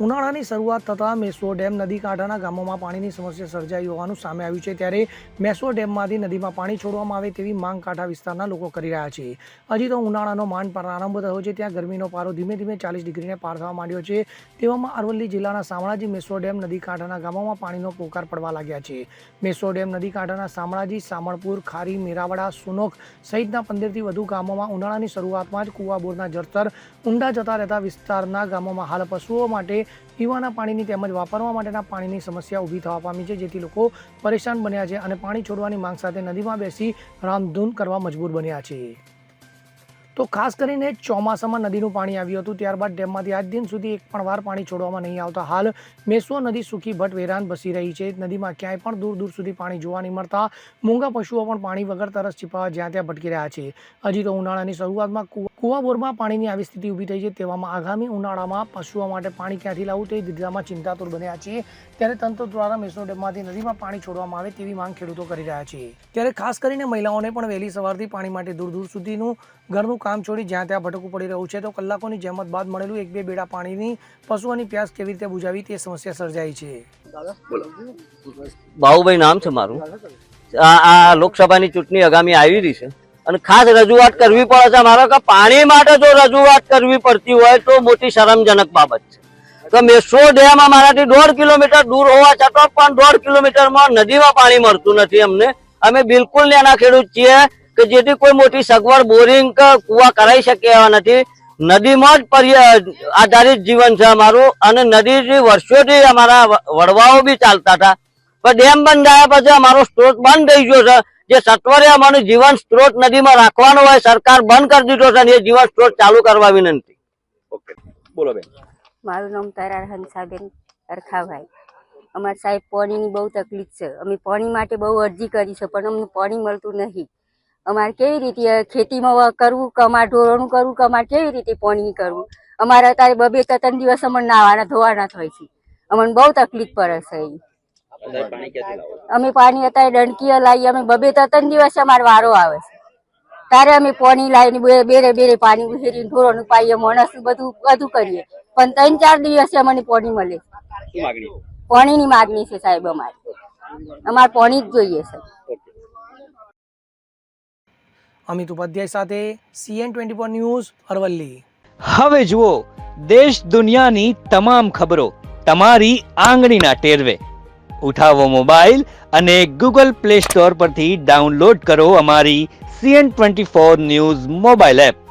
ઉનાળાની શરૂઆત થતાં મેશ્વો ડેમ નદી કાંઠાના ગામોમાં પાણીની સમસ્યા સર્જાઈ હોવાનું સામે આવ્યું છે। ત્યારે મેશ્વો ડેમમાંથી નદીમાં પાણી છોડવામાં આવે તેવી માંગ કાંઠા વિસ્તારના લોકો કરી રહ્યા છે। હજી તો ઉનાળાનો માંડ પ્રારંભ થયો છે, ત્યાં ગરમીનો પારો ધીમે ધીમે 40 ડિગ્રીને પાર થવા માંડ્યો છે। તેવામાં અરવલ્લી જિલ્લાના શામળાજી મેશ્વો ડેમ નદી કાંઠાના ગામોમાં પાણીનો પોકાર પડવા લાગ્યા છે। મેશ્વો ડેમ નદી કાંઠાના શામળાજી, સામળપુર, ખારી, મેરાવડા, સુનોક સહિતના 15થી વધુ ગામોમાં ઉનાળાની શરૂઆતમાં જ કુવા બોરના જળસ્તર ઊંડા જતા રહેતા વિસ્તારના ગામોમાં હાલ પશુઓ માટે પીવાના પાણીની તેમજ વાપરવા માટેના પાણીની સમસ્યા ઊભી થવા પામી છે, જેથી લોકો પરેશાન બન્યા છે અને પાણી છોડવાની માંગ સાથે નદીમાં બેસી રામધૂન કરવા મજબૂર બન્યા છે। તો ખાસ કરીને ચોમાસામાં નદીનું પાણી આવ્યું હતું, ત્યારબાદ ડેમમાંથી આજ દિન સુધી એક પણ વાર પાણી છોડવામાં નહીં આવતા હાલ મેશ્વો નદી સૂકી ભટ વેરાન બસી રહી છે। નદીમાં ક્યાંય પણ દૂર દૂર સુધી પાણી જોવા નહીં મળતા મૂંગા પશુઓ પણ પાણી વગર તરસ છીપાવવા જ્યાં ત્યાં ભટકી રહ્યા છે। હજી તો ઉનાળાની શરૂઆતમાં કુવા બોરમાં પાણીની આવી સ્થિતિ ઊભી થઈ છે, તેવામાં આગામી ઉનાળામાં પશુઓ માટે પાણી ક્યાંથી લાવવું તે દિશામાં ચિંતાતુર બન્યા છે। ત્યારે તંત્ર દ્વારા મેશ્વો ડેમમાંથી નદીમાં પાણી છોડવામાં આવે તેવી માંગ ખેડૂતો કરી રહ્યા છે। ત્યારે ખાસ કરીને મહિલાઓને પણ વહેલી સવારથી પાણી માટે દૂર દૂર સુધીનું ઘરનું કામ છોડી જ્યાં ત્યાં ભટકવું પડી રહ્યું છે। તો કલાકોની જહેમત બાદ મળેલું 1-2 બેડા પાણીની પશુઓની પ્યાસ કેવી રીતે બુજાવી તે સમસ્યા સર્જાઈ છે। બાહુભાઈ નામ છે મારું। આ લોકસભાની ચૂંટણી આગામી આવી રહી છે અને ખાસ રજૂઆત કરવી પડે છે અમારે કે પાણી માટે જો રજૂઆત કરવી પડતી હોય તો મોટી શરમજનક બાબત છે કે મેશ્વો ડેમ અમારાથી 1.5 કિલોમીટર દૂર હોવા છતાં પણ 1.5 કિલોમીટરમાં નદીમાં પાણી મળતું નથી અમને। અમે બિલકુલ નાના ખેડૂત છીએ કે જેથી કોઈ મોટી સગવડ બોરિંગ કે કુવા કરાઈ શકે એવા નથી। નદીમાં જ આધારિત જીવન છે અમારું અને નદીથી વર્ષોથી અમારા વડવાઓ બી ચાલતા હતા, પણ ડેમ બંધાયા પછી અમારો સ્ત્રોત બંધ થઈ ગયો છે। જે સત્વરે અમારું જીવન સ્ત્રોત નદીમાં રાખવાનો હોય સરકાર બંધ કરી દીધો છે અને એ જીવન સ્ત્રોત ચાલુ કરવા વિનંતી। ઓકે, બોલો બેન। મારું નામ તરાર હંસાબેન અરખાભાઈ। અમારે સાહેબ પાણીની બહુ તકલીફ છે, અમે પાણી માટે બહુ અરજી કરી છે પણ અમને પાણી મળતું નથી। અમારે કેવી રીતે ખેતીમાં કરવું કે અમારે ઢોરોનું કરવું કે અમારે કેવી રીતે પાણી કરવું? અમારે અત્યારે 2-3 દિવસ અમને નાવાના ધોવાના થાય છે, અમને બહુ તકલીફ પડે છે। અમે પાણી અત્યારે ડંકીએ લાવીએ, અમે 2-3 દિવસે અમારો વારો આવે છે ત્યારે અમે પાણી લાવીને બેરે પાણી ઉછેરીને ઢોરોનું પાઈએ, માણસ બધું કરીએ, પણ 3-4 દિવસે અમને પાણી મળે। પાણીની માગણી છે સાહેબ, અમારે પાણી જ જોઈએ છે। અમિત ઉપાધ્યાય સાથે CN24 ન્યૂઝ અરવલ્લી। હવે જુઓ દેશ દુનિયાની તમામ ખબરો તમારી આંગળીના ટેરવે। ઉઠાવો મોબાઈલ અને Google Play Store પરથી ડાઉનલોડ કરો અમારી CN24 ન્યૂઝ મોબાઈલ એપ।